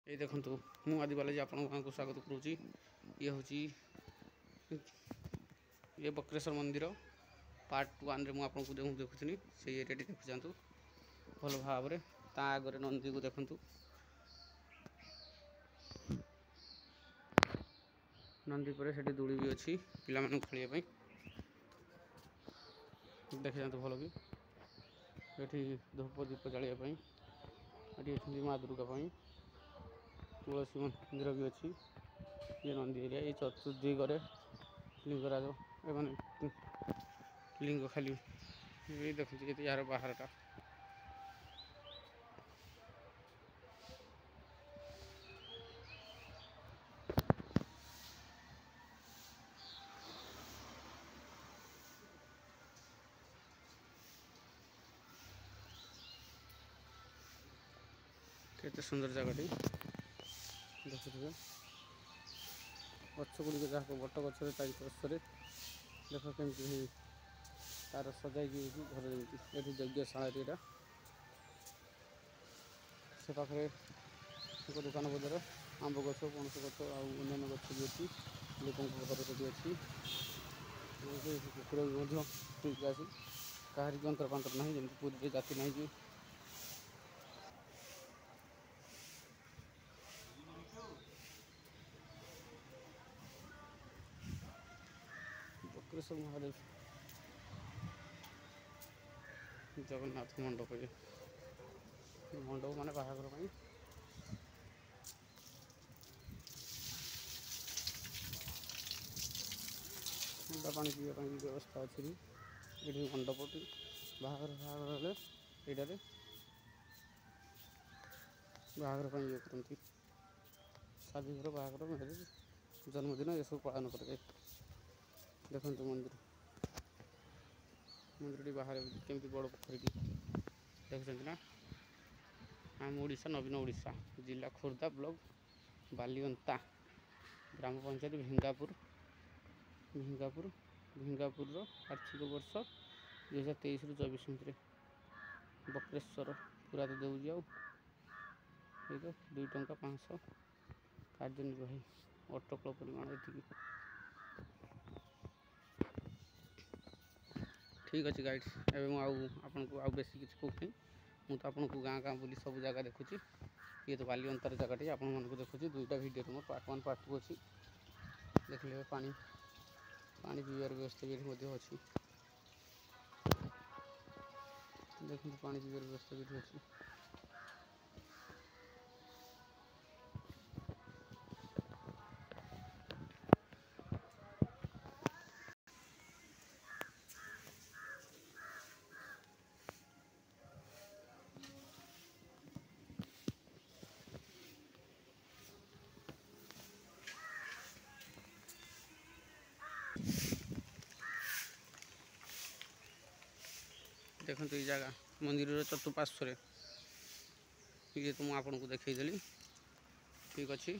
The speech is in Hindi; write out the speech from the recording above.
ये देखु मु आदि बालाजी आपण को स्वागत करुँची। ये हूँ ये बक्रेश्वर मंदिर पार्ट 1 रे मुझे देखुनी से एरिया देखु जातु भल भाव में ता आगे नंदी को देखु नंदी पर से दूली भी अच्छी पिला खेलने देखी जातु भल कि ये धूप दीप जावाई ये माँ दुर्गा तुलसी मंदिर भी अच्छी। ये नंदी एरिया ये चतुर्दिगरे लिंगराज एवं लिंग खाली ये देखते यार बाहर का केते सुंदर जगह देखुए गछ गुड़िक जहाँ बट गच चारिपार्श्व देख केमती तार सजाई घर जमी ये यज्ञशाला यहाँ से पाखे एक दुकान बजार आंब गछ पणस गछ आन्य गछ भी अच्छी लोक घर भी अच्छी कुकुर भी ठीक आसी कहार जंतर पांतर ना जमी पूरी जाति ना कि बक्रेश्वर महादेव जगन्नाथ मंडप ये मंडप मान बाहागर पानी पीवा व्यवस्था अच्छी ये मंडप बाहागर बाहागर ये बाहागर ये करती शादी घर बाहागर मैरिज जन्मदिन ये सब पालन कराए। देखो मंदिर मंदिर बाहर केमती बड़ पोखरी देखते ना आम ओडिशा नवीन ओडिशा जिला खोर्धा ब्लॉक बालीअंता ग्राम पंचायत भिंगापुर भिंगापुर भिंगापुर आर्थिक वर्ष 2023 ରୁ 24 मसीह बक्रेश्वर पूरा तो देवी आउ 2 टंका 500 कार्यनिर्वाही अटकल परिमाण ये ठीक अच्छे गाइड्स एवं आपन को आउ बेसी किसी कहूँ मुझे आपन को गाँ गाँ बुली सब जगह देखुची। ये तो बाली अंतर जगह आपण मन को देखुची दुईटा वीडियो मोर पार्ट 1 पार्ट 2 अच्छी देख ले पानी पानी पीवार व्यवस्था भी अच्छी देखते पानी पीवार व्यवस्था भी अच्छी। देखो ये जगह मंदिर चतुर्पार्श्व ये तो मुझे आपको देखईदेली ठीक अच्छे।